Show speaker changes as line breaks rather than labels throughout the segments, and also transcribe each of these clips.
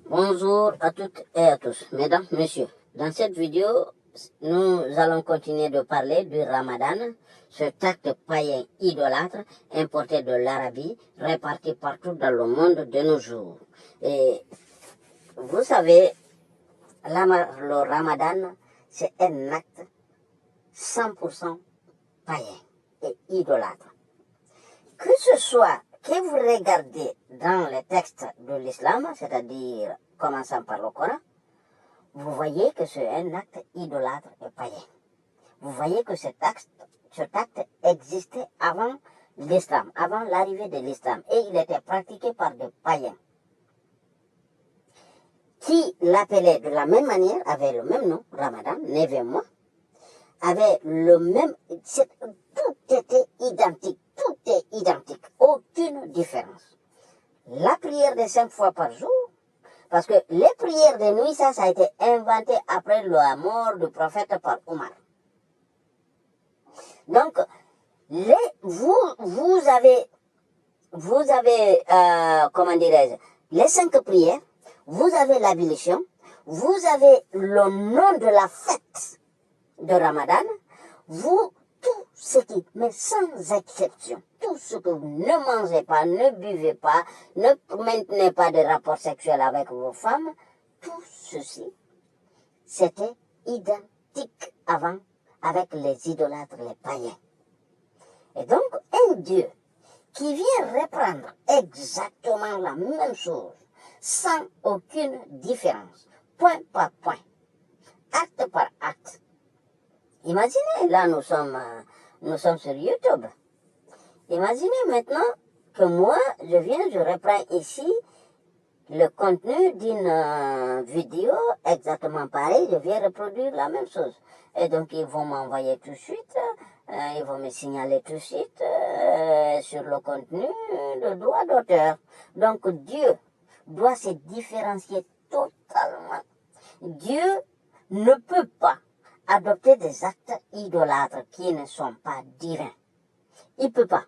Bonjour à toutes et à tous, mesdames, messieurs. Dans cette vidéo, nous allons continuer de parler du Ramadan, cet acte païen idolâtre importé de l'Arabie, réparti partout dans le monde de nos jours. Et vous savez, le Ramadan, c'est un acte 100% païen et idolâtre. Que ce soit que vous regardez dans les textes de l'islam, c'est-à-dire commençant par le Coran, vous voyez que c'est un acte idolâtre et païen. Vous voyez que cet acte existait avant l'islam, avant l'arrivée de l'islam, et il était pratiqué par des païens qui l'appelaient de la même manière, avait le même nom, Ramadan, 9e mois, avait le même, tout était identique, tout est identique, aucune différence. La prière de 5 fois par jour, parce que les prières de nuit, ça a été inventé après la mort du prophète par Omar. Donc, vous avez, comment dirais-je, les 5 prières, vous avez l'ablution, vous avez le nom de la fête de Ramadan, tout ce qui, mais sans exception, tout ce que vous ne mangez pas, ne buvez pas, ne maintenez pas de rapports sexuels avec vos femmes, tout ceci, c'était identique avant avec les idolâtres, les païens. Et donc, un Dieu qui vient reprendre exactement la même chose, sans aucune différence, point par point, acte par acte. Imaginez, là nous sommes sur YouTube. Imaginez maintenant que moi, je reprends ici le contenu d'une vidéo exactement pareil, je viens reproduire la même chose. Et donc ils vont m'envoyer tout de suite, ils vont me signaler tout de suite sur le contenu de droit d'auteur. Donc Dieu doit se différencier totalement. Dieu ne peut pas adopter des actes idolâtres qui ne sont pas divins. Il ne peut pas.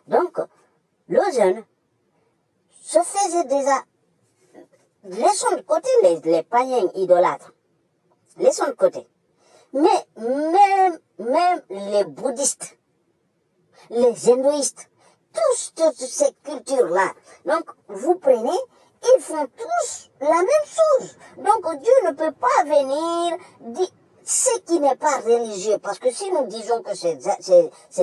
Donc, le jeune se faisait déjà, laissons de côté les païens idolâtres, laissons de côté. Mais même les bouddhistes, les hindouistes, toutes ces cultures-là, donc vous prenez, ils font tous la même chose. Donc Dieu ne peut pas venir dire ce qui n'est pas religieux, parce que si nous disons que c'est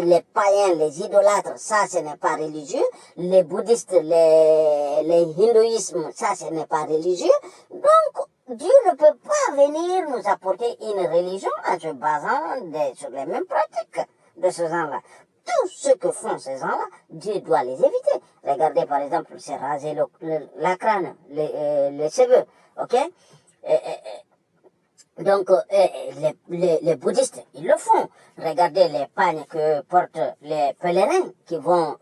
les païens, les idolâtres, ça ce n'est pas religieux, les bouddhistes, les hindouismes, ça ce n'est pas religieux, donc Dieu ne peut pas venir nous apporter une religion en se basant sur les mêmes pratiques de ce genre-là. Tout ce que font ces gens-là, Dieu doit les éviter. Regardez par exemple, c'est raser la crâne, les cheveux, ok? Donc, les bouddhistes, ils le font. Regardez les pagnes que portent les pèlerins qui vont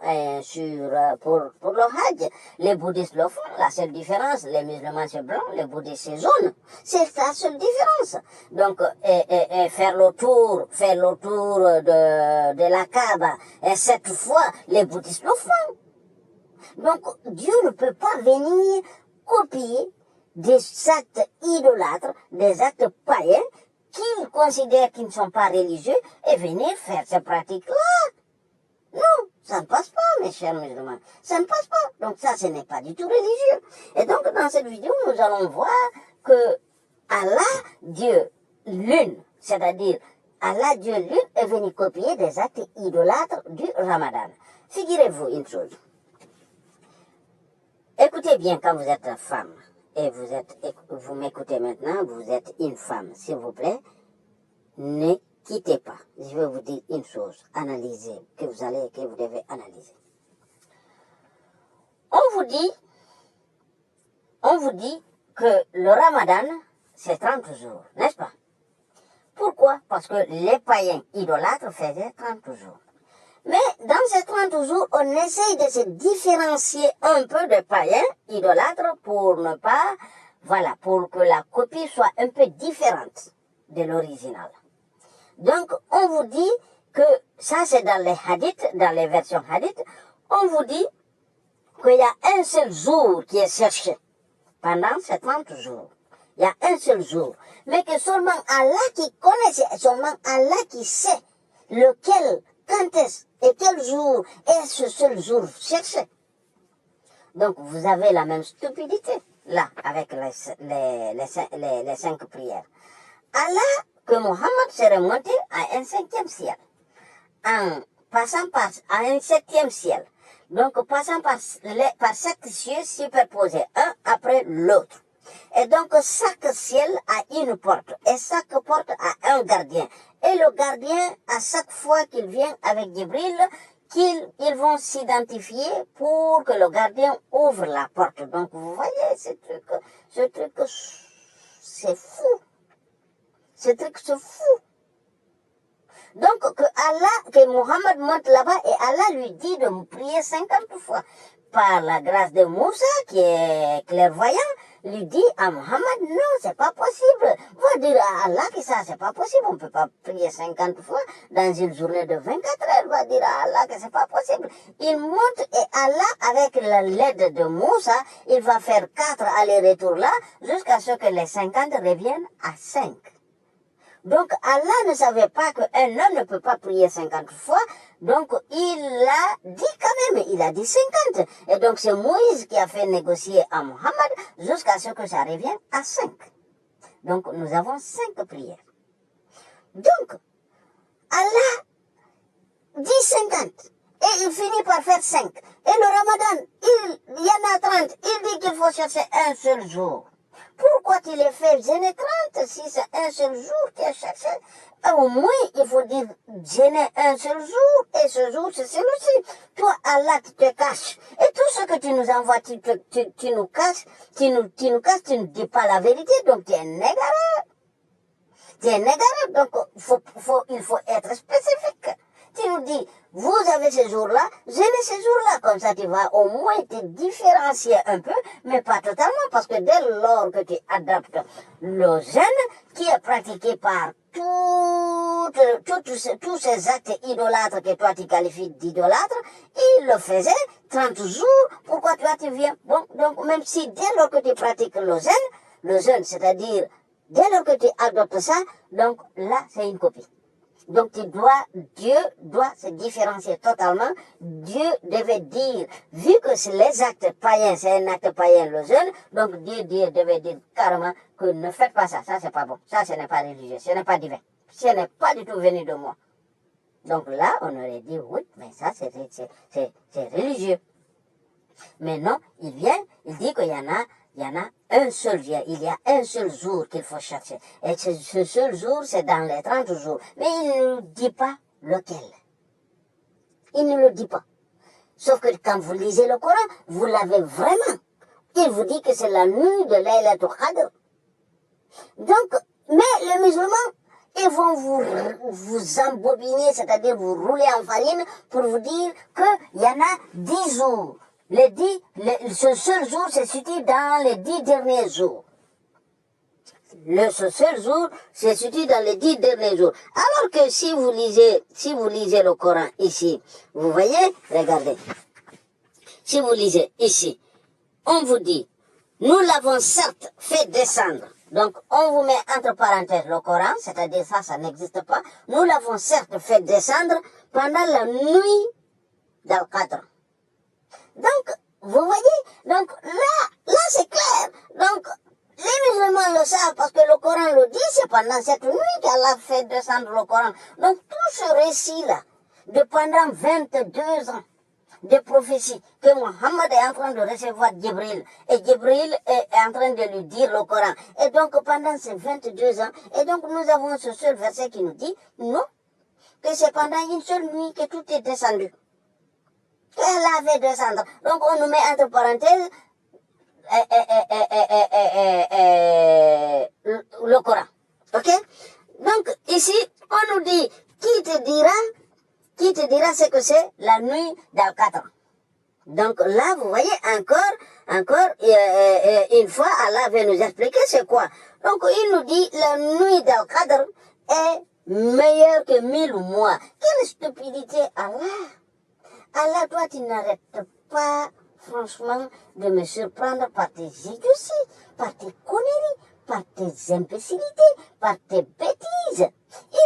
pour le Hajj. Les bouddhistes le font. La seule différence, les musulmans c'est blanc, les bouddhistes c'est jaune. C'est la seule différence. Donc, faire le tour de la Kaaba, et 7 fois, les bouddhistes le font. Donc, Dieu ne peut pas venir copier des actes idolâtres, des actes païens, qu'ils considèrent qu'ils ne sont pas religieux, et venir faire ces pratiques-là. Non, ça ne passe pas, mes chers musulmans. Ça ne passe pas. Donc ça, ce n'est pas du tout religieux. Et donc, dans cette vidéo, nous allons voir que Allah, Dieu, l'une, c'est-à-dire Allah, Dieu, l'une, est venu copier des actes idolâtres du Ramadan. Figurez-vous une chose. Écoutez bien quand vous êtes femme. Et vous m'écoutez maintenant, vous êtes une femme, s'il vous plaît, ne quittez pas. Je vais vous dire une chose, analysez, que vous devez analyser. On vous dit que le Ramadan, c'est 30 jours, n'est-ce pas? Pourquoi? Parce que les païens idolâtres faisaient 30 jours. Mais dans ces 30 jours, on essaye de se différencier un peu des païens idolâtres pour ne pas, pour que la copie soit un peu différente de l'original. Donc, on vous dit que ça c'est dans les hadiths, dans les versions hadiths, on vous dit qu'il y a un seul jour qui est cherché. pendant ces 30 jours. Il y a un seul jour. Mais que seulement Allah qui connaît, c'est seulement Allah qui sait lequel, quand est-ce et quel jour est ce seul jour cherché. Donc vous avez la même stupidité là avec les 5 prières. Allah, que Mohammed serait monté à un 5e ciel, en passant par à un 7e ciel. Donc passant par 7 cieux superposés, un après l'autre. Et donc chaque ciel a une porte, et chaque porte a un gardien. Et le gardien, à chaque fois qu'il vient avec Jibril, ils vont s'identifier pour que le gardien ouvre la porte. Donc vous voyez, ce truc, c'est fou. Ce truc, c'est fou. Donc que Mohammed monte là-bas et Allah lui dit de prier 50 fois. Par la grâce de Moussa, qui est clairvoyant, lui dit à Mohammed, non, c'est pas possible. Va dire à Allah que ça, c'est pas possible. On peut pas prier 50 fois dans une journée de 24 heures. Va dire à Allah que c'est pas possible. Il monte et Allah, avec l'aide de Moussa, il va faire 4 allers-retours là, jusqu'à ce que les 50 reviennent à 5. Donc Allah ne savait pas qu'un homme ne peut pas prier 50 fois, donc il a dit quand même, il a dit 50. Et donc c'est Moïse qui a fait négocier à Mohammed jusqu'à ce que ça revienne à 5. Donc nous avons 5 prières. Donc Allah dit 50 et il finit par faire 5. Et le Ramadan, il y en a 30, il dit qu'il faut chercher un seul jour. Pourquoi tu les fais jeûner 30 si c'est un seul jour qui est cherché? Au moins, il faut dire jeûner un seul jour, et ce jour, c'est celui-ci. Toi, Allah, tu te caches. Et tout ce que tu nous envoies, tu nous caches, tu nous caches, tu ne dis pas la vérité, donc tu es un égaré. Tu es un égaré, donc il faut être spécifique. Tu nous dis, vous avez ce jour-là, jeûnez ce jour-là, comme ça tu vas au moins te différencier un peu, mais pas totalement, parce que dès lors que tu adaptes le jeûne, qui est pratiqué par tous ces actes idolâtres que toi tu qualifies d'idolâtres, il le faisait 30 jours, pourquoi toi tu viens? Bon, donc même si dès lors que tu pratiques le jeûne, c'est-à-dire dès lors que tu adoptes ça, donc là c'est une copie. Donc Dieu doit se différencier totalement. Dieu devait dire, vu que c'est les actes païens, c'est un acte païen le jeûne, donc Dieu devait dire carrément que ne faites pas ça, ça c'est pas bon, ça ce n'est pas religieux, ce n'est pas divin, ce n'est pas du tout venu de moi. Donc là, on aurait dit oui, mais ça c'est religieux. Mais non, il dit qu'il y en a un seul jour, il y a un seul jour qu'il faut chercher. Et ce seul jour, c'est dans les 30 jours. Mais il ne nous dit pas lequel. Il ne le dit pas. Sauf que quand vous lisez le Coran, vous l'avez vraiment. Il vous dit que c'est la nuit de Laylatul Qadr. Donc, mais les musulmans, ils vont vous embobiner, c'est-à-dire vous rouler en farine pour vous dire qu'il y en a 10 jours. Ce seul jour se situe dans les 10 derniers jours. Ce seul jour se situe dans les 10 derniers jours. Alors que si vous lisez le Coran ici, vous voyez, regardez. Si vous lisez ici, on vous dit, nous l'avons certes fait descendre. Donc, on vous met entre parenthèses le Coran, c'est-à-dire ça n'existe pas. Nous l'avons certes fait descendre pendant la nuit d'Al-Qadr. Donc, vous voyez, donc là c'est clair. Donc, les musulmans le savent parce que le Coran le dit, c'est pendant cette nuit qu'Allah fait descendre le Coran. Donc, tout ce récit-là, de pendant 22 ans de prophétie, que Mohammed est en train de recevoir Jibril, et Jibril est en train de lui dire le Coran. Et donc, pendant ces 22 ans, et donc nous avons ce seul verset qui nous dit, non, que c'est pendant une seule nuit que tout est descendu. Elle avait descendre. Donc on nous met entre parenthèses le Coran. Ok? Donc ici, on nous dit, qui te dira ce que c'est la nuit d'Al-Qadr. Donc là, vous voyez, encore une fois, Allah va nous expliquer c'est quoi. Donc il nous dit, la nuit d'Al-Qadr est meilleure que 1000 mois. Quelle stupidité, Allah! Allah, toi, tu n'arrêtes pas franchement de me surprendre par tes idioties, par tes conneries, par tes imbécilités, par tes bêtises.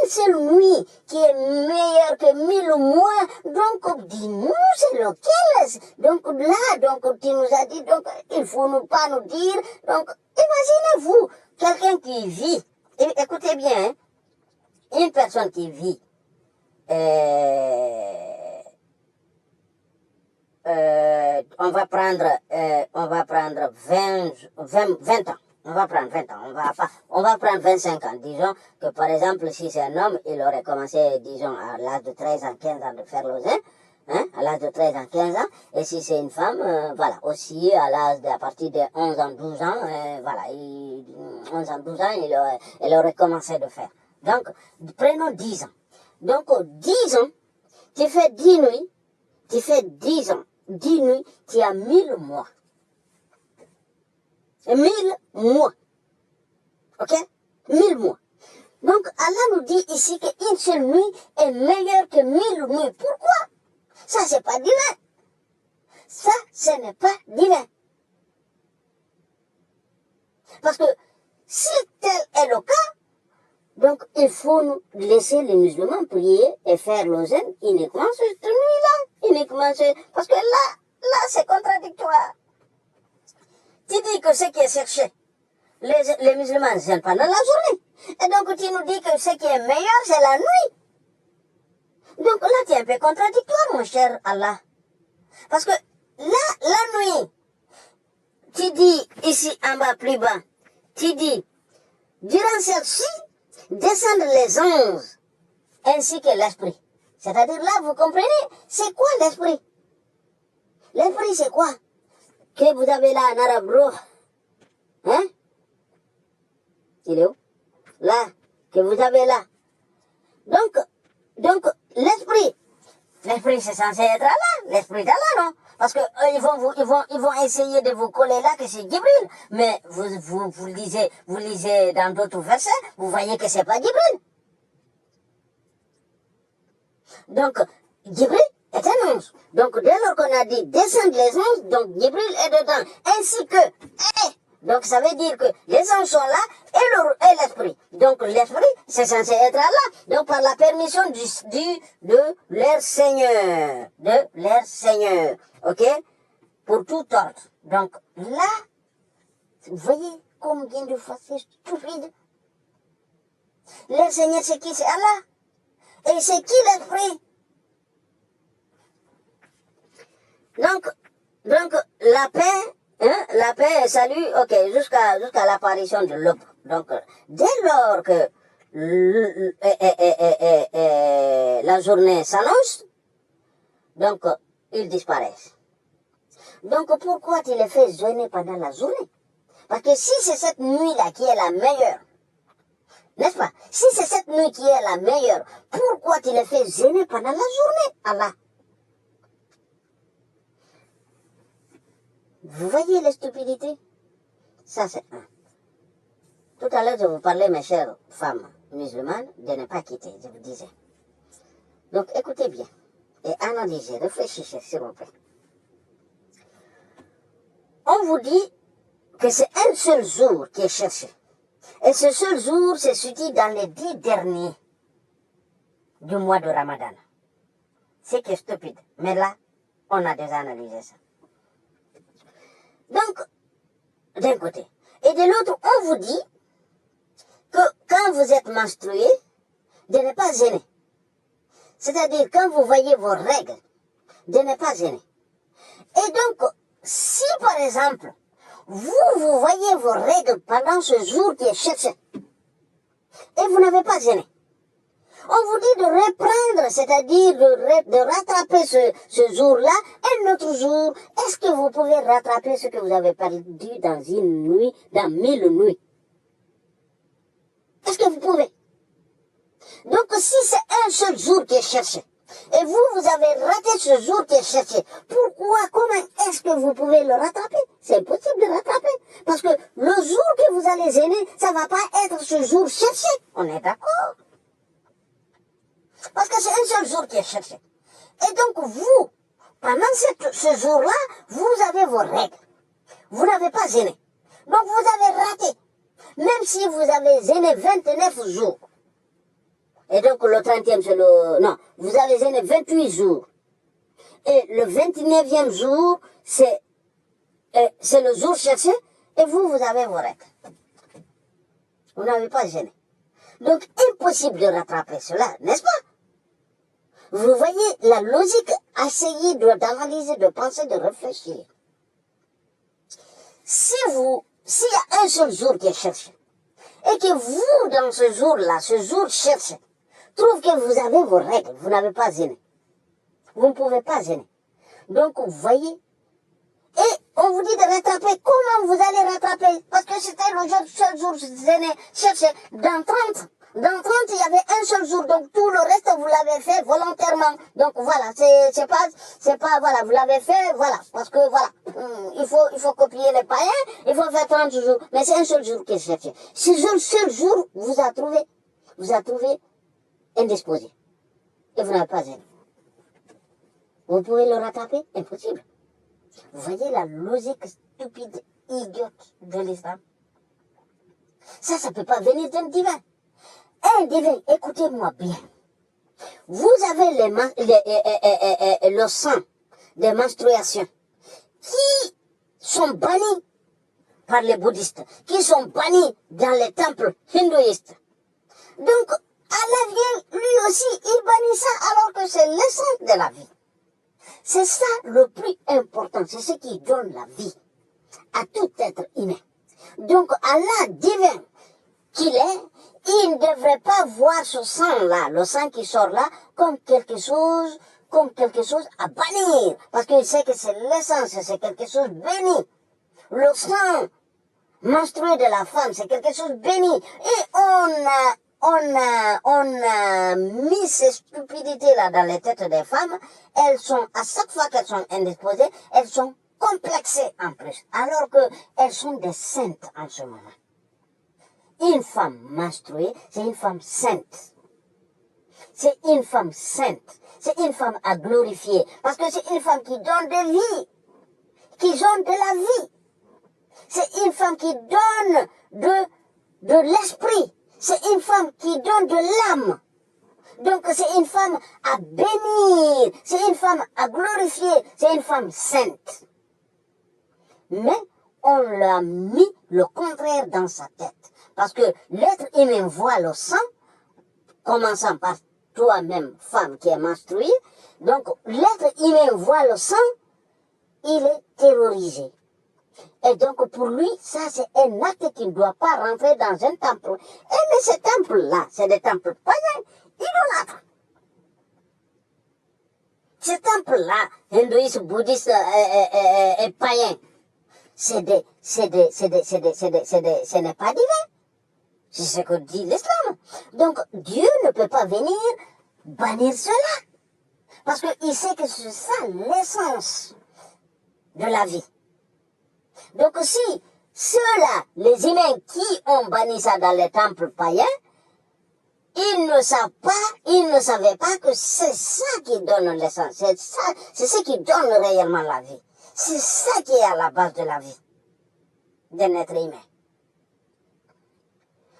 Une seule nuit qui est meilleure que 1000 mois. Donc, dis-nous, c'est lequel? Donc là, donc tu nous as dit, donc il faut pas nous dire. Donc, imaginez-vous, quelqu'un qui vit, écoutez bien, hein, une personne qui vit, on va prendre 20 ans. On va prendre 20 ans, on va prendre 25 ans. Disons que par exemple, si c'est un homme, il aurait commencé, disons, à l'âge de 13 ans, 15 ans de faire l'osin, hein, à l'âge de 13 ans, 15 ans. Et si c'est une femme, voilà, aussi à l'âge à partir de 11 ans, 12 ans, voilà, 11 ans, 12 ans, elle aurait commencé de faire. Donc, prenons 10 ans. Donc, 10 ans, tu fais 10 nuits, tu fais 10 ans, 10 nuits, tu as 1000 mois. 1000 mois. Ok? 1000 mois. Donc, Allah nous dit ici qu'une seule nuit est meilleure que 1000 nuits. Pourquoi? Ça, c'est pas divin. Ça, ce n'est pas divin. Parce que si tel est le cas, donc il faut nous laisser les musulmans prier et faire l'ozen uniquement cette nuit-là. Uniquement parce que là, c'est contradictoire. Tu dis que ce qui est cherché, les musulmans gênent pendant la journée. Et donc tu nous dis que ce qui est meilleur, c'est la nuit. Donc là, tu es un peu contradictoire, mon cher Allah. Parce que là, la nuit, tu dis ici en bas, plus bas, tu dis, durant celle-ci, descendent les anges, ainsi que l'esprit. C'est-à-dire là, vous comprenez, c'est quoi l'esprit? L'esprit, c'est quoi? Que vous avez là en arabe, bro. Hein? Il est où? Là, que vous avez là. Donc, l'esprit c'est censé être là, l'esprit d'Allah, non? Parce que ils vont essayer de vous coller là que c'est Jibril. Mais vous lisez dans d'autres versets, vous voyez que c'est pas Jibril. Donc, Jibril est un ange. Donc, dès lors qu'on a dit descendre les anges, donc Jibril est dedans. Ainsi que, donc ça veut dire que les anges sont là et l'esprit. Donc l'esprit, c'est censé être là. Donc par la permission de leur Seigneur. De leur Seigneur. Ok? Pour tout ordre. Donc là, vous voyez combien de fois c'est stupide. Leur Seigneur, c'est qui? C'est Allah. Et c'est qui l'esprit? Donc la paix et salut, ok, jusqu'à l'apparition de l'aube. Donc, dès lors que la journée s'annonce, donc, ils disparaissent. Donc, pourquoi tu les fais jeûner pendant la journée? Parce que si c'est cette nuit-là qui est la meilleure, n'est-ce pas? Si c'est cette nuit qui est la meilleure, pourquoi tu les fais jeûner pendant la journée, Allah? Vous voyez la stupidité? Ça, c'est un. Tout à l'heure, je vous parlais, mes chères femmes musulmanes, de ne pas quitter, je vous disais. Donc, écoutez bien et analysez, réfléchissez, s'il vous plaît. On vous dit que c'est un seul jour qui est cherché. Et ce seul jour se situe dans les 10 derniers du mois de Ramadan. C'est qui est stupide. Mais là, on a déjà analysé ça. Donc, d'un côté. Et de l'autre, on vous dit que quand vous êtes menstrué, de ne pas gêner. C'est-à-dire, quand vous voyez vos règles, de ne pas gêner. Et donc, si par exemple, vous voyez vos règles pendant ce jour qui est cherché, et vous n'avez pas gêné, on vous dit de reprendre, c'est-à-dire de rattraper ce jour-là, un autre jour. Est-ce que vous pouvez rattraper ce que vous avez perdu dans une nuit, dans 1000 nuits? Est-ce que vous pouvez? Donc si c'est un seul jour qui est cherché, et vous avez raté ce jour qui est cherché, comment est-ce que vous pouvez le rattraper? C'est impossible de rattraper. Parce que le jour que vous allez gêner, ça ne va pas être ce jour cherché. On est d'accord? Parce que c'est un seul jour qui est cherché. Et donc vous, pendant ce jour-là, vous avez vos règles. Vous n'avez pas gêné. Donc vous avez raté. Même si vous avez gêné 29 jours. Et donc le 30e, c'est le... Non, vous avez gêné 28 jours. Et le 29e jour, c'est le jour cherché. Et vous avez vos règles. Vous n'avez pas gêné. Donc impossible de rattraper cela, n'est-ce pas? Vous voyez la logique, essayez d'analyser, de penser, de réfléchir. S'il y a un seul jour qui est cherché, et que vous, dans ce jour-là, ce jour cherché, trouve que vous avez vos règles, vous n'avez pas gêné. Vous ne pouvez pas gêner. Donc, vous voyez, et on vous dit de rattraper. Comment vous allez rattraper? Parce que c'était le seul jour cherché. Dans 30, il y avait un seul jour. Donc, tout le reste, vous l'avez fait volontairement. Donc, voilà, c'est pas, voilà, vous l'avez fait, voilà. Parce que, voilà, il faut copier les païens, il faut faire 30 jours. Mais c'est un seul jour qui est cherché. Ce seul jour vous a trouvé indisposé. Et vous n'avez pas gêné. Vous pouvez le rattraper? Impossible. Vous voyez la logique stupide, idiote de l'islam? Ça peut pas venir d'un divin. Un divin, écoutez-moi bien. Vous avez le sang des menstruations qui sont bannis par les bouddhistes, qui sont bannis dans les temples hindouistes. Donc, Allah vient, lui aussi, il bannit ça alors que c'est l'essence de la vie. C'est ça le plus important, c'est ce qui donne la vie à tout être humain. Donc Allah divin qu'il est, il ne devrait pas voir ce sang-là, le sang qui sort là, comme quelque chose à bannir. Parce qu'il sait que c'est l'essence, c'est quelque chose béni. Le sang menstrué de la femme, c'est quelque chose béni. Et on a mis ces stupidités-là dans les têtes des femmes. Elles sont, à chaque fois qu'elles sont indisposées, elles sont complexées en plus. Alors qu'elles sont des saintes en ce moment. Une femme menstruée, c'est une femme sainte. C'est une femme sainte. C'est une femme à glorifier. Parce que c'est une femme qui donne de vie. Qui donne de la vie. C'est une femme qui donne de l'esprit. C'est une femme qui donne de l'âme. Donc c'est une femme à bénir. C'est une femme à glorifier. C'est une femme sainte. Mais on l'a mis le contraire dans sa tête. Parce que l'être humain voit le sang, commençant par toi-même, femme qui est menstruée. Donc l'être humain voit le sang, il est terrorisé. Et donc pour lui, ça c'est un acte qui ne doit pas rentrer dans un temple. Et mais ces temples-là, c'est des temples païens, idolâtres. Ces temples-là, hindouistes, bouddhistes et païens, ce n'est pas divin. C'est ce que dit l'islam. Donc Dieu ne peut pas venir bannir cela. Parce qu'il sait que c'est ça l'essence de la vie. Donc si ceux-là, les humains qui ont banni ça dans les temples païens, ils ne savaient pas que c'est ça qui donne l'essence. C'est ce qui donne réellement la vie. C'est ça qui est à la base de la vie d'un être humain.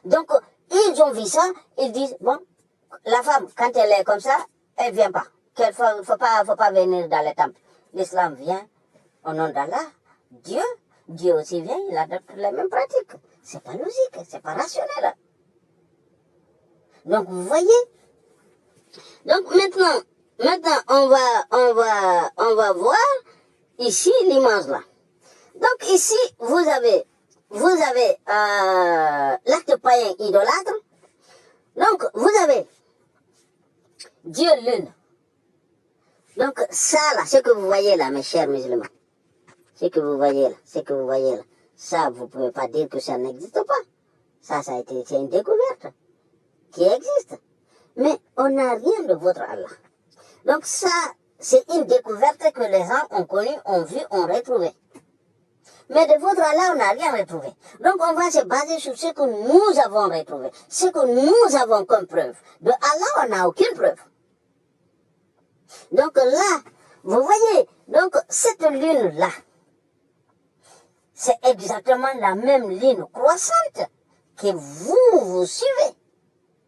Donc, ils ont vu ça, ils disent, bon, la femme, quand elle est comme ça, elle vient pas. Qu'il faut pas venir dans les temples. L'islam vient au nom d'Allah, Dieu aussi vient, il adopte les mêmes pratiques. C'est pas logique, c'est pas rationnel. Donc, vous voyez? Donc, maintenant, on va voir ici l'image là. Donc, ici, vous avez l'acte païen idolâtre. Donc, vous avez Dieu lune. Donc, ça là, ce que vous voyez là, mes chers musulmans, ce que vous voyez là, ça, vous pouvez pas dire que ça n'existe pas. Ça a été, c'est une découverte qui existe. Mais on n'a rien de votre Allah. Donc ça, c'est une découverte que les gens ont connue, ont vu, ont retrouvé. Mais de votre Allah, on n'a rien retrouvé. Donc on va se baser sur ce que nous avons retrouvé, ce que nous avons comme preuve. De Allah, on n'a aucune preuve. Donc là, Vous voyez, donc cette lune-là, c'est exactement la même ligne croissante que vous suivez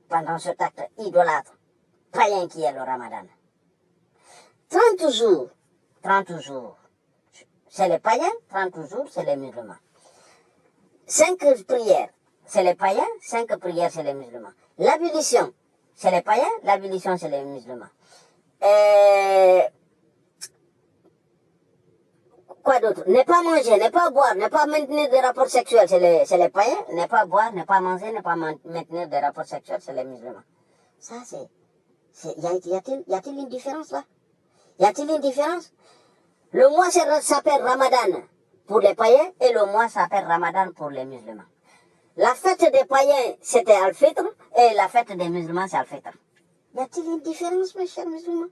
pendant cet acte idolâtre, païen qui est le Ramadan. 30 jours, c'est les païens, 30 jours, c'est les musulmans. 5 prières, c'est les païens, 5 prières, c'est les musulmans. L'abolition, c'est les païens, l'abolition, c'est les musulmans. Quoi d'autre? Ne pas manger, ne pas boire, ne pas maintenir des rapports sexuels, c'est les païens. Ne pas boire, ne pas manger, ne pas maintenir des rapports sexuels, c'est les musulmans. Ça, y a-t-il une différence là? Y a-t-il une différence? Le mois s'appelle Ramadan pour les païens et le mois s'appelle Ramadan pour les musulmans. La fête des païens, c'était Al-Fitr et la fête des musulmans, c'est Al-Fitr. Y a-t-il une différence, mes chers musulmans?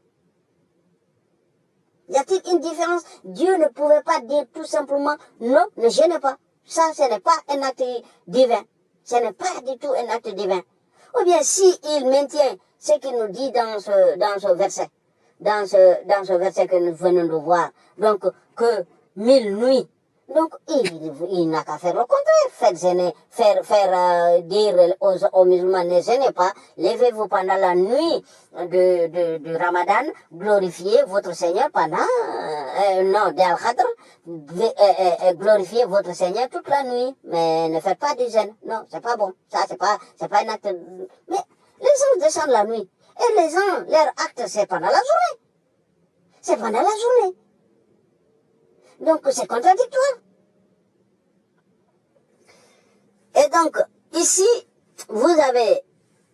Y a-t-il une différence? Dieu ne pouvait pas dire tout simplement, non, ne gênez pas. Ça, ce n'est pas un acte divin. Ce n'est pas du tout un acte divin. Ou bien, si il maintient ce qu'il nous dit dans ce verset, dans ce verset que nous venons de voir, donc, que 1000 nuits, donc, il n'a qu'à faire le contraire, faire dire aux musulmans, ne gênez pas, levez-vous pendant la nuit de Ramadan, glorifiez votre Seigneur pendant, d'Al-Khadr, glorifiez votre Seigneur toute la nuit, mais ne faites pas du jeûne, non, c'est pas bon, ça c'est pas un acte, mais les gens descendent la nuit, et les gens, leur acte c'est pendant la journée, c'est pendant la journée. Donc, c'est contradictoire. Et donc, ici, vous avez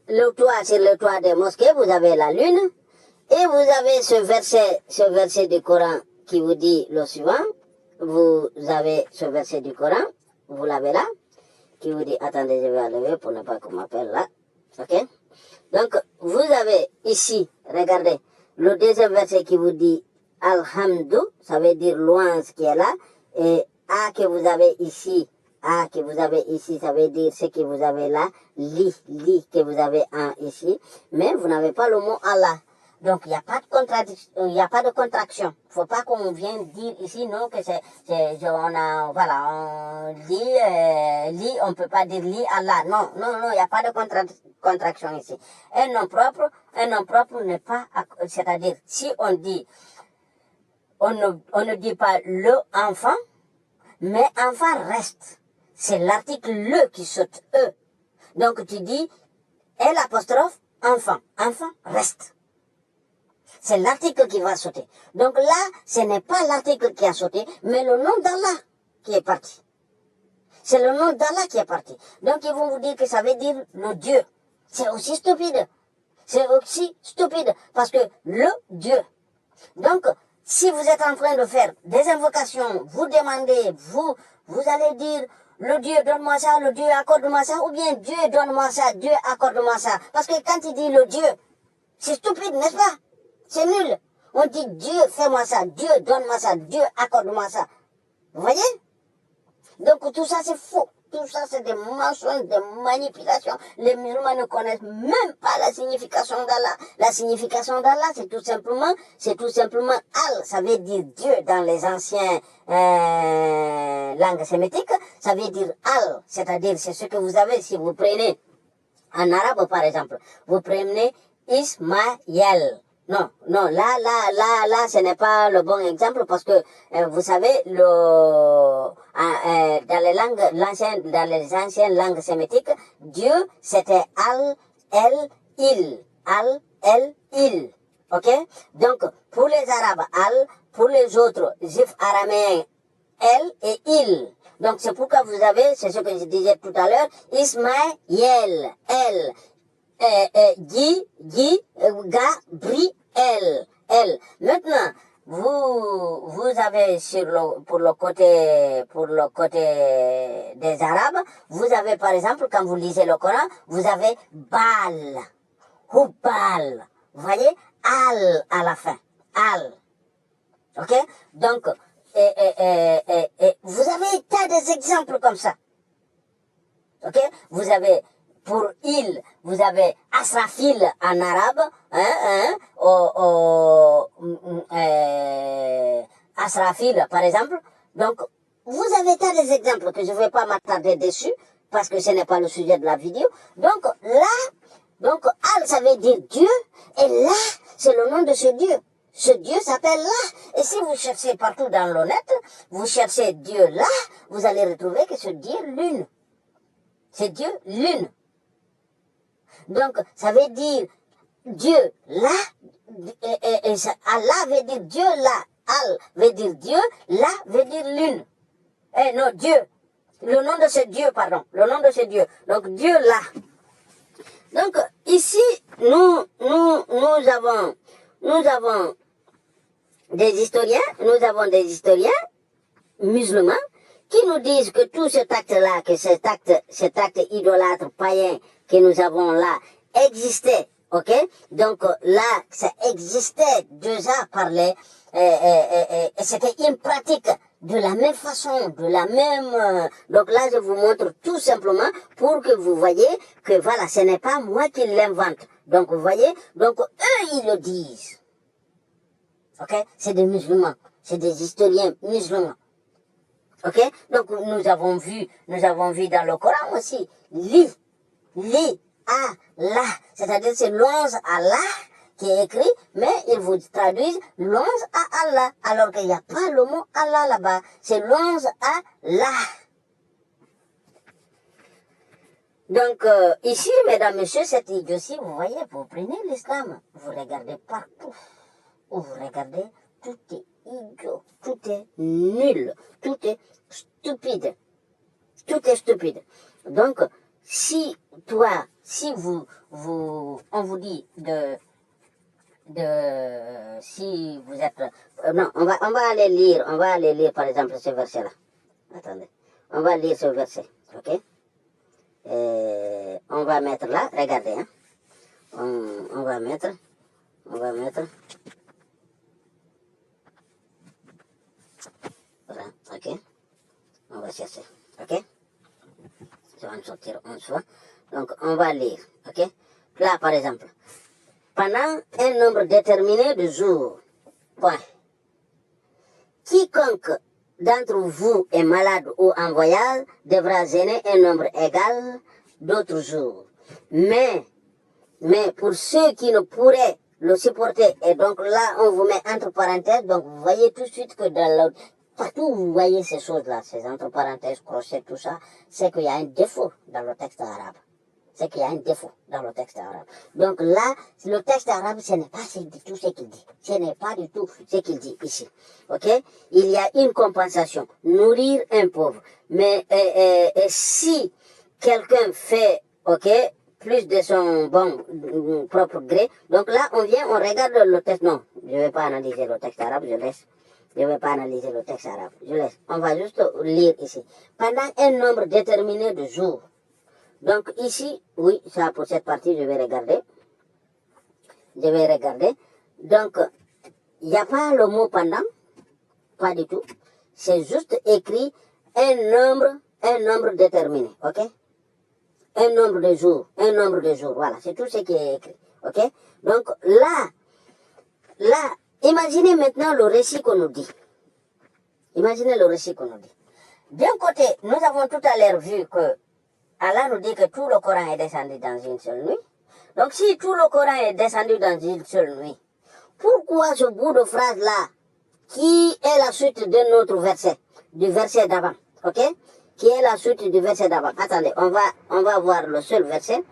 le toit, sur le toit des mosquées, vous avez la lune, et vous avez ce verset du Coran qui vous dit le suivant. Vous avez ce verset du Coran, vous l'avez là, qui vous dit, attendez, je vais enlever pour ne pas qu'on m'appelle là. Ok? Donc, vous avez ici, regardez, le deuxième verset qui vous dit, Alhamdou, ça veut dire louange qui est là, et A que vous avez ici, ça veut dire ce que vous avez là, li que vous avez ici, mais vous n'avez pas le mot Allah. Donc, il n'y a pas de contradiction, il n'y a pas de contraction. Faut pas qu'on vienne dire ici, non, que on lit, on peut pas dire lit Allah. Non, il n'y a pas de contraction ici. Un nom propre n'est pas, c'est-à-dire, si on dit, on ne dit pas le enfant, mais enfant reste. C'est l'article le qui saute e. Donc tu dis L', enfant. Enfant reste. C'est l'article qui va sauter. Donc là, ce n'est pas l'article qui a sauté, mais le nom d'Allah qui est parti. C'est le nom d'Allah qui est parti. Donc ils vont vous dire que ça veut dire le Dieu. C'est aussi stupide. Parce que le Dieu. Donc, si vous êtes en train de faire des invocations, vous demandez, vous allez dire, le Dieu donne-moi ça, le Dieu accorde-moi ça, ou bien Dieu donne-moi ça, Dieu accorde-moi ça. Parce que quand il dit le Dieu, c'est stupide, n'est-ce pas? C'est nul. On dit Dieu, fais-moi ça, Dieu donne-moi ça, Dieu accorde-moi ça. Vous voyez? Donc tout ça c'est faux. Tout ça c'est des mensonges, des manipulations. Les musulmans ne connaissent même pas la signification d'Allah. La signification d'Allah c'est tout simplement Al, ça veut dire Dieu dans les anciens langues sémitiques. Ça veut dire Al, c'est-à-dire c'est ce que vous avez si vous prenez en arabe par exemple. Vous prenez Ismaël. Non, là, ce n'est pas le bon exemple parce que, vous savez, dans les anciennes langues sémitiques, Dieu, c'était Al, El, Il. Al, El, Il. Ok? Donc, pour les Arabes, Al, pour les autres juifs araméens, El et Il. Donc, c'est pourquoi vous avez, c'est ce que je disais tout à l'heure, Ismaël, El. Gabriel. Maintenant, vous avez pour le côté des Arabes, vous avez par exemple, quand vous lisez le Coran, vous avez Baal, Hubal. Vous voyez? Al à la fin. Al. Ok? Donc, vous avez tas d'exemples comme ça. Ok? Vous avez pour il, vous avez Asrafil en arabe, Asrafil par exemple. Donc, vous avez tant des exemples que je ne vais pas m'attarder dessus, parce que ce n'est pas le sujet de la vidéo. Donc Al, ça veut dire Dieu, et là, c'est le nom de ce Dieu. Ce Dieu s'appelle là. Et si vous cherchez partout dans l'honnête, vous cherchez Dieu là, vous allez retrouver que ce Dieu lune. C'est Dieu lune. Donc, ça veut dire Dieu là, et Allah veut dire Dieu là. Al veut dire Dieu, là veut dire lune. Non, Dieu. Le nom de ce Dieu, pardon. Le nom de ce Dieu. Donc, Dieu là. Donc, ici, nous avons des historiens musulmans qui nous disent que tout cet acte-là, que cet acte idolâtre païen que nous avons là existait, ok? Donc là, ça existait déjà par les, et c'était une pratique de la même façon, de la même, donc là je vous montre tout simplement pour que vous voyez que voilà, ce n'est pas moi qui l'invente. Donc vous voyez, donc eux ils le disent. Ok? C'est des musulmans, c'est des historiens musulmans. Ok? Donc nous avons vu dans le Coran aussi, li, Allah, c'est-à-dire c'est l'onge Allah qui est écrit, mais ils vous traduisent l'onge à Allah, alors qu'il n'y a pas le mot Allah là-bas, c'est l'onge à Allah. Donc ici, mesdames, messieurs, cette idiotie, vous voyez, vous prenez l'islam, vous regardez partout, vous regardez, tout est idiot, tout est nul, tout est stupide, tout est stupide. Donc, si on vous dit si vous êtes, non, on va aller lire par exemple ce verset-là. Attendez, on va lire ce verset, ok? On va mettre là, regardez, hein? On va mettre, voilà, ok? On va chercher, ok? Ça va nous sortir 11 fois. Donc, on va lire, ok? Là, par exemple, pendant un nombre déterminé de jours, point. Quiconque d'entre vous est malade ou en voyage devra gêner un nombre égal d'autres jours. Mais pour ceux qui ne pourraient le supporter, et donc là, on vous met entre parenthèses, donc vous voyez tout de suite que partout où vous voyez ces choses-là, ces entre parenthèses, crochets, tout ça, c'est qu'il y a un défaut dans le texte arabe. C'est qu'il y a un défaut dans le texte arabe. Donc là, le texte arabe, ce n'est pas du tout ce qu'il dit. Ce n'est pas du tout ce qu'il dit ici. Ok? Il y a une compensation. Nourrir un pauvre. Mais si quelqu'un fait, ok, plus de son propre gré, donc là, on regarde le texte. Non, je ne vais pas analyser le texte arabe, je laisse. Je ne vais pas analyser le texte arabe. Je laisse. On va juste lire ici. Pendant un nombre déterminé de jours. Donc ici, oui, ça pour cette partie, je vais regarder. Donc, il n'y a pas le mot pendant, pas du tout. C'est juste écrit un nombre déterminé, ok? Un nombre de jours, voilà, c'est tout ce qui est écrit, ok? Donc là, imaginez maintenant le récit qu'on nous dit. D'un côté, nous avons tout à l'heure vu que Allah nous dit que tout le Coran est descendu dans une seule nuit. Donc si tout le Coran est descendu dans une seule nuit, pourquoi ce bout de phrase-là, qui est la suite de notre verset, du verset d'avant, ok? Qui est la suite du verset d'avant. Attendez, on va voir le seul verset.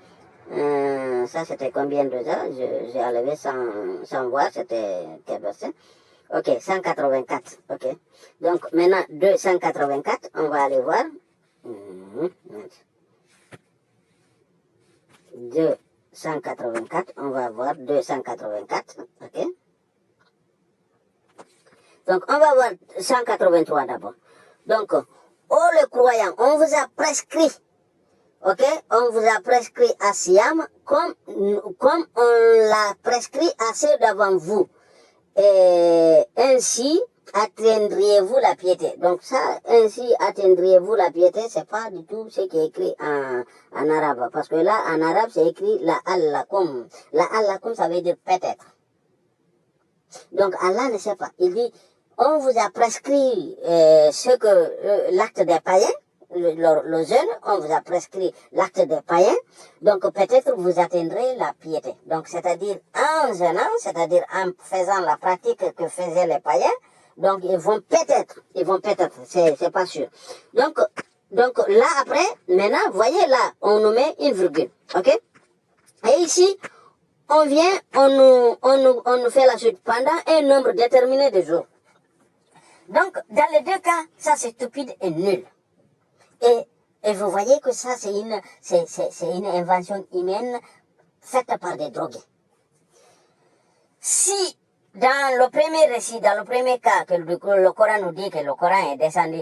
Ça c'était combien déjà? J'ai enlevé sans voir, c'était quel verset? Ok, 184, ok. Donc maintenant, 284, on va aller voir. 284, on va voir 284, ok. Donc on va voir 183 d'abord. Donc, oh les croyants, on vous a prescrit, ok, on vous a prescrit à Siam comme on l'a prescrit à ceux d'avant vous. Et ainsi, atteindriez-vous la piété. Donc ça, ainsi atteindriez-vous la piété, c'est pas du tout ce qui est écrit en arabe. Parce que là, en arabe, c'est écrit la allakum. La allakum, ça veut dire peut-être. Donc Allah ne sait pas. Il dit, on vous a prescrit ce que l'acte des païens, le jeûne, on vous a prescrit l'acte des païens, donc peut-être vous atteindrez la piété. Donc c'est-à-dire en jeûnant, c'est-à-dire en faisant la pratique que faisaient les païens, donc ils vont peut-être, c'est pas sûr. Donc là après, maintenant, voyez là, on nous met une virgule, ok? Et ici, on vient, on nous fait la suite pendant un nombre déterminé de jours. Donc, dans les deux cas, ça c'est stupide et nul. Et vous voyez que ça c'est une invention humaine faite par des drogués. Si dans le premier récit, dans le premier cas, que le Coran nous dit que le Coran est descendu,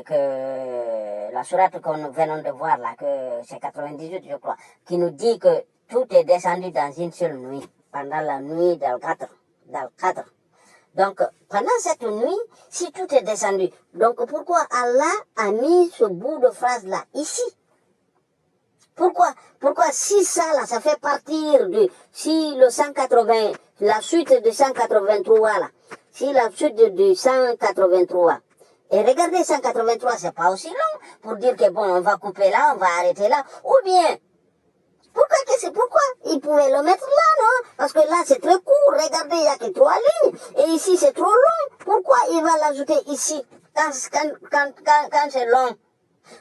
que la sourate que nous venons de voir là, que c'est 98 je crois, qui nous dit que tout est descendu dans une seule nuit, pendant la nuit d'Al-Qadr. Donc, pendant cette nuit, si tout est descendu, donc pourquoi Allah a mis ce bout de phrase-là ici? Pourquoi si ça, là, ça fait partir si le 180, la suite de 183, là, si la suite de 183, et regardez 183, c'est pas aussi long, pour dire que bon, on va couper là, on va arrêter là, ou bien, pourquoi il pouvait le mettre là, non? Parce que là, c'est très court. Regardez, il n'y a que 3 lignes. Et ici, c'est trop long. Pourquoi il va l'ajouter ici, quand c'est long?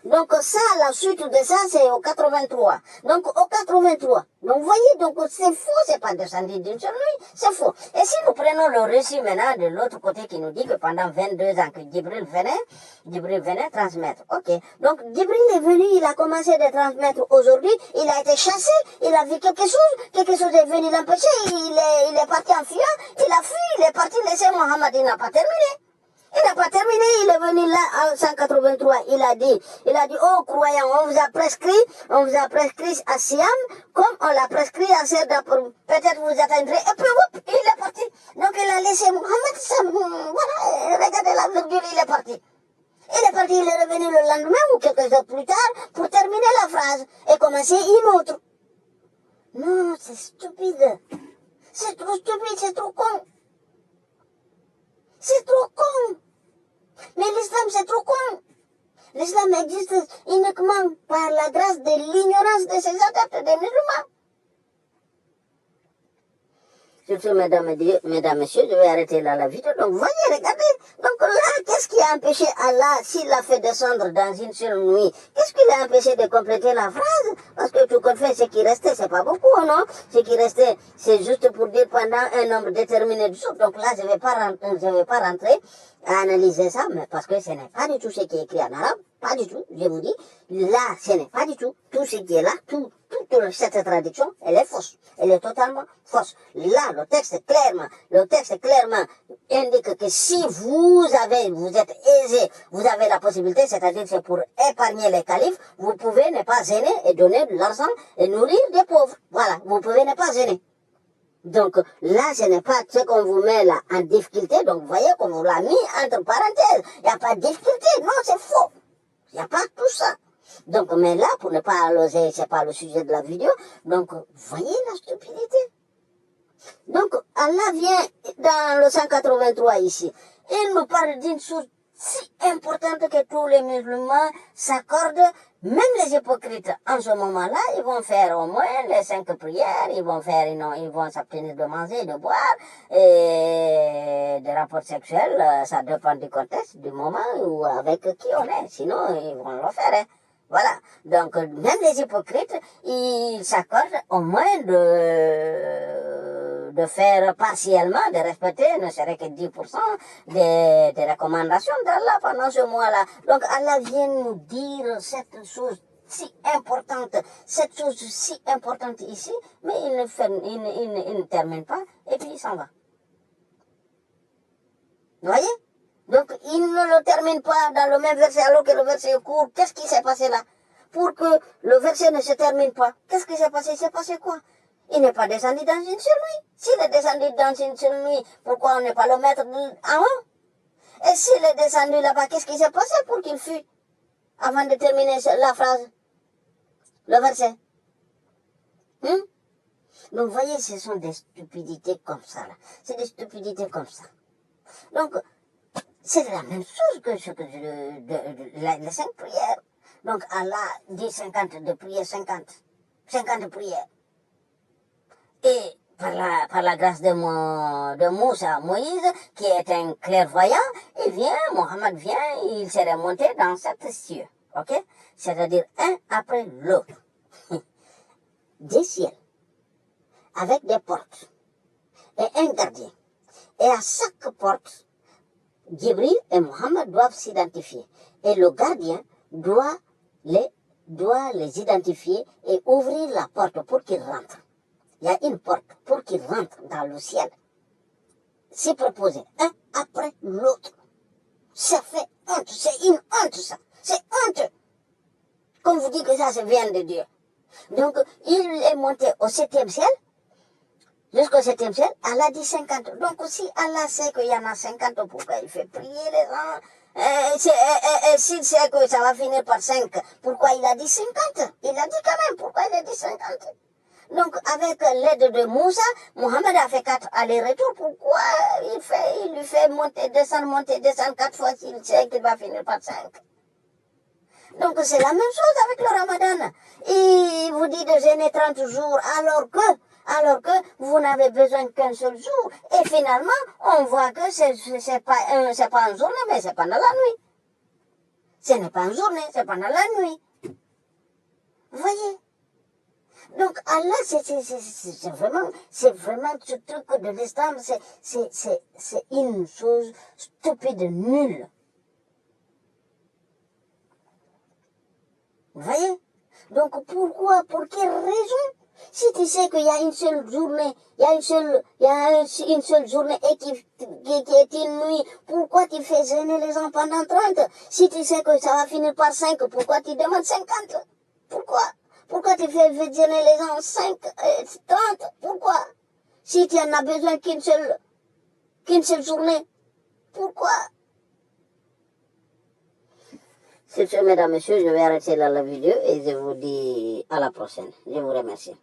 Donc ça, la suite de ça, c'est au 83. Donc au 83. Donc vous voyez, donc c'est faux, c'est pas descendu d'une seule nuit, c'est faux. Et si nous prenons le récit maintenant de l'autre côté qui nous dit que pendant 22 ans que Djibril venait transmettre. Ok. Donc Djibril est venu, il a commencé de transmettre aujourd'hui, il a été chassé, il a vu quelque chose est venu l'empêcher, il est parti en fuyant, il a fui, il est parti laisser Mohammed, il n'a pas terminé. Il n'a pas terminé, il est venu là en 183, il a dit, oh croyants, on vous a prescrit à Siam, comme on l'a prescrit à Serda, peut-être vous atteindrez, et puis hop, il est parti. Donc il a laissé Mohammed, voilà, regardez la virgule, il est parti. Il est revenu le lendemain ou quelques heures plus tard pour terminer la phrase et commencer une autre. Non, c'est stupide. C'est trop stupide, c'est trop con. C'est trop con. Mais l'islam, c'est trop con. L'islam existe uniquement par la grâce de l'ignorance de ses adeptes, des musulmans. Surtout, mesdames, messieurs, je vais arrêter là la vidéo. Donc, voyez, regardez. Donc là, qu'est-ce qui a empêché Allah, s'il l'a fait descendre dans une seule nuit, qu'est-ce qui l'a empêché de compléter la phrase? Parce que tout compte fait, ce qui restait, c'est pas beaucoup, non? Ce qui restait, c'est juste pour dire pendant un nombre déterminé de jours. Donc là, je vais pas rentrer à analyser ça, mais parce que ce n'est pas du tout ce qui est écrit en arabe. Pas du tout, je vous dis. Là, ce n'est pas du tout. Tout ce qui est là, toute cette traduction, elle est fausse. Elle est totalement fausse. Là, le texte clairement indique que si vous êtes aisé, vous avez la possibilité, c'est-à-dire c'est pour épargner les califes, vous pouvez ne pas gêner et donner de l'argent et nourrir des pauvres. Voilà, vous pouvez ne pas gêner. Donc là, ce n'est pas ce qu'on vous met là en difficulté. Donc vous voyez qu'on vous l'a mis entre parenthèses. Il n'y a pas de difficulté. Non, c'est faux. Il n'y a pas tout ça. Donc, mais là, pour ne pas allonger, c'est pas le sujet de la vidéo. Donc, voyez la stupidité. Donc, Allah vient dans le 183 ici. Il nous parle d'une chose si importante que tous les musulmans s'accordent, même les hypocrites. En ce moment-là, ils vont faire au moins les 5 prières, ils vont s'abstenir de manger et de boire, et des rapports sexuels, ça dépend du contexte, du moment ou avec qui on est. Sinon, ils vont le faire, hein. Voilà. Donc, même les hypocrites, ils s'accordent au moins de faire partiellement, de respecter, ne serait que 10% des recommandations d'Allah pendant ce mois-là. Donc, Allah vient nous dire cette chose si importante ici, mais il ne termine pas, et puis il s'en va. Vous voyez? Donc, il ne le termine pas dans le même verset alors que le verset est court. Qu'est-ce qui s'est passé là? Pour que le verset ne se termine pas. Qu'est-ce qui s'est passé? Il s'est passé quoi? Il n'est pas descendu dans une seule nuit. S'il est descendu dans une seule nuit, pourquoi on n'est pas le mettre en haut? Et s'il est descendu là-bas, qu'est-ce qui s'est passé pour qu'il fuit? Avant de terminer la phrase, le verset. Donc, vous voyez, ce sont des stupidités comme ça, là. C'est des stupidités comme ça. Donc, c'est la même chose que les 5 prières. Donc, Allah dit 50 de prières, 50 prières. Et par la grâce de Moussa, Moïse, qui est un clairvoyant, Mohammed vient, il s'est remonté dans 7 cieux. Ok? C'est-à-dire un après l'autre. Des ciels, avec des portes, et un gardien. Et à chaque porte, Djibril et Mohammed doivent s'identifier. Et le gardien doit les identifier et ouvrir la porte pour qu'ils rentrent. Il y a une porte pour qu'ils rentrent dans le ciel. C'est proposé, un après l'autre. Ça fait honte, c'est une honte ça. C'est honte. Comme vous dites que ça vient de Dieu. Donc, il est monté au 7e ciel. Jusqu'au 7e ciel, Allah dit 50. Donc, si Allah sait qu'il y en a 50, pourquoi il fait prier les gens? S'il sait que ça va finir par 5, pourquoi il a dit 50? Il a dit quand même, pourquoi il a dit 50? Donc, avec l'aide de Moussa, Mohammed a fait 4 allers-retours. Pourquoi il lui fait monter, descendre 4 fois s'il sait qu'il va finir par 5? Donc, c'est la même chose avec le Ramadan. Il vous dit de jeûner 30 jours, alors que vous n'avez besoin qu'un seul jour. Et finalement, on voit que c'est pas en journée, mais c'est pendant la nuit. Ce n'est pas en journée, c'est pendant la nuit. Vous voyez? Donc, Allah, c'est vraiment ce truc de l'islam, c'est une chose stupide, nulle. Vous voyez? Donc, pourquoi? Pour quelle raison? Si tu sais qu'il y a une seule journée, il y a une seule journée et qui est une nuit, pourquoi tu fais jeûner les gens pendant 30? Si tu sais que ça va finir par 5, pourquoi tu demandes 50? Pourquoi tu fais jeûner les gens 30? Pourquoi? Si tu en as besoin qu'une seule journée, pourquoi? Sur ce, mesdames, messieurs, je vais arrêter là la vidéo et je vous dis à la prochaine. Je vous remercie.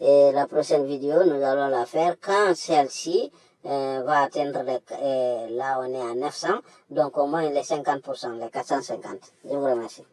Et la prochaine vidéo, nous allons la faire quand celle-ci va atteindre là on est à 900, donc au moins les 50%, les 450. Je vous remercie.